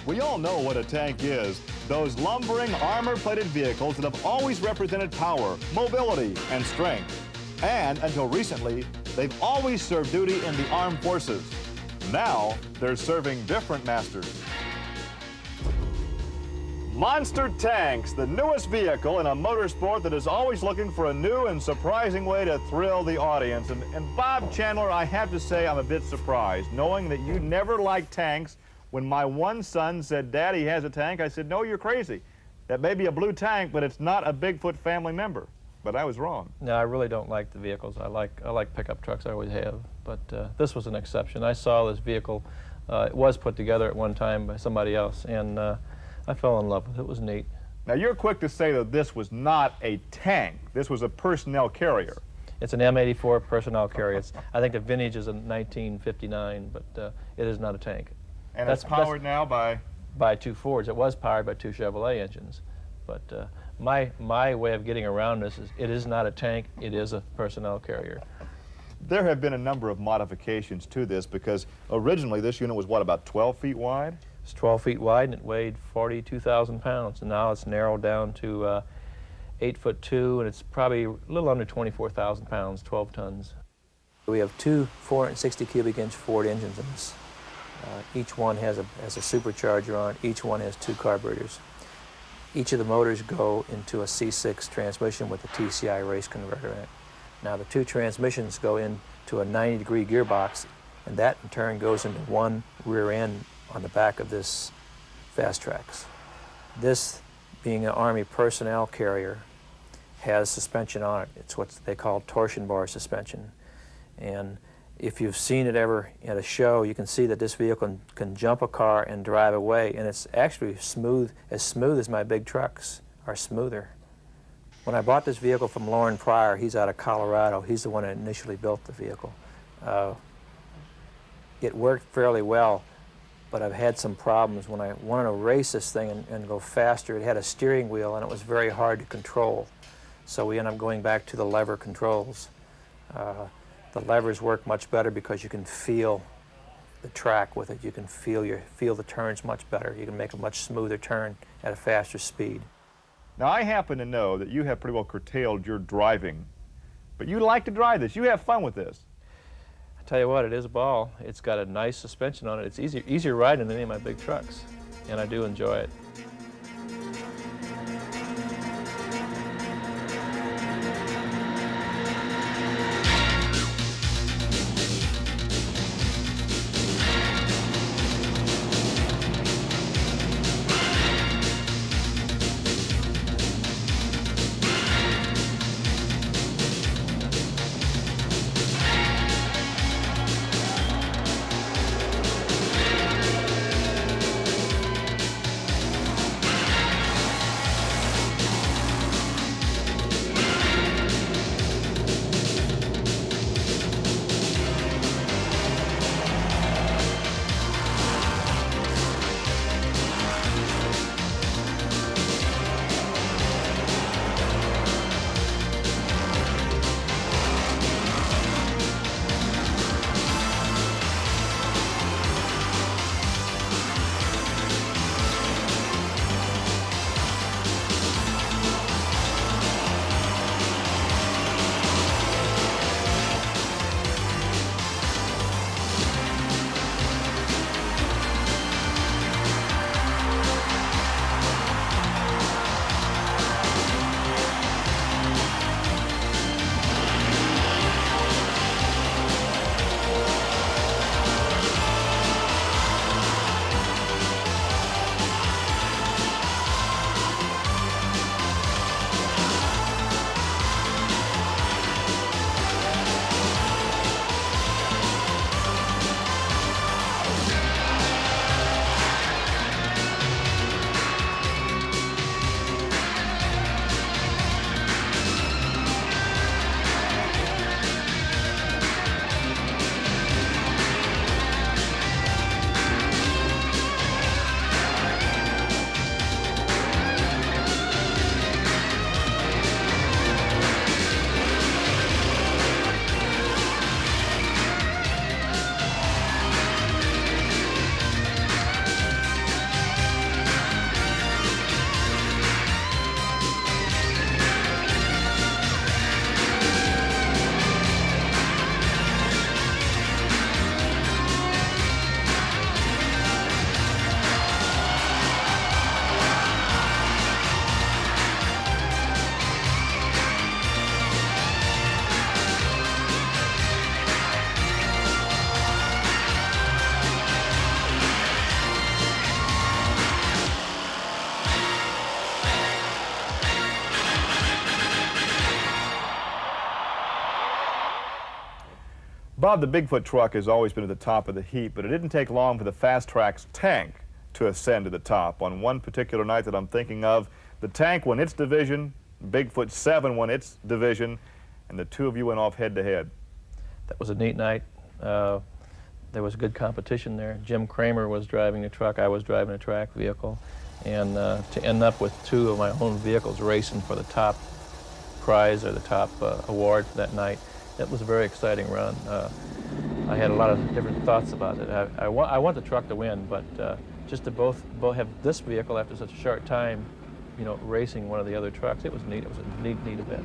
We all know what a tank is. Those lumbering, armor-plated vehicles that have always represented power, mobility, and strength. And until recently, they've always served duty in the armed forces. Now, they're serving different masters. Monster tanks, the newest vehicle in a motorsport that is always looking for a new and surprising way to thrill the audience. And Bob Chandler, I have to say I'm a bit surprised, knowing that you never liked tanks. When my one son said, "Dad, he has a tank," I said, "No, you're crazy. That may be a blue tank, but it's not a Bigfoot family member." But I was wrong. No, I really don't like the vehicles. I like pickup trucks, I always have. But this was an exception. I saw this vehicle. It was put together at one time by somebody else, and I fell in love with it. It was neat. Now, you're quick to say that this was not a tank. This was a personnel carrier. It's an M84 personnel carrier. I think the vintage is a 1959, but it is not a tank. And it's powered now by? By two Fords. It was powered by two Chevrolet engines. But my way of getting around this is it is not a tank, it is a personnel carrier. There have been a number of modifications to this because originally this unit was, what, about 12 feet wide? It's 12 feet wide and it weighed 42,000 pounds. And now it's narrowed down to 8'2", and it's probably a little under 24,000 pounds, 12 tons. We have two 460 cubic inch Ford engines in this. Each one has a supercharger on it. Each one has two carburetors. Each of the motors go into a C6 transmission with a TCI race converter in it. Now the two transmissions go into a 90-degree gearbox, and that in turn goes into one rear end on the back of this fastrax. This, being an Army personnel carrier, has suspension on it. It's what they call torsion bar suspension. And if you've seen it ever at a show, you can see that this vehicle can jump a car and drive away, and it's actually smooth as my big trucks are smoother. When I bought this vehicle from Lauren Pryor, he's out of Colorado. He's the one that initially built the vehicle. It worked fairly well, but I've had some problems. When I wanted to race this thing and go faster, it had a steering wheel, and it was very hard to control. So we ended up going back to the lever controls. The levers work much better because you can feel the track with it. You can feel the turns much better. You can make a much smoother turn at a faster speed. Now, I happen to know that you have pretty well curtailed your driving, but you like to drive this. You have fun with this. I tell you what, it is a ball. It's got a nice suspension on it. It's easier riding than any of my big trucks, and I do enjoy it. Bob, the Bigfoot truck has always been at the top of the heap, but it didn't take long for the fastrax tank to ascend to the top. On one particular night that I'm thinking of, the tank won its division, Bigfoot 7 won its division, and the two of you went off head to head. That was a neat night. There was good competition there. Jim Kramer was driving the truck, I was driving a track vehicle, and to end up with two of my own vehicles racing for the top prize or the top award for that night, that was a very exciting run. I had a lot of different thoughts about it. I want the truck to win, but just to both have this vehicle after such a short time, you know, racing one of the other trucks, it was neat. It was a neat event.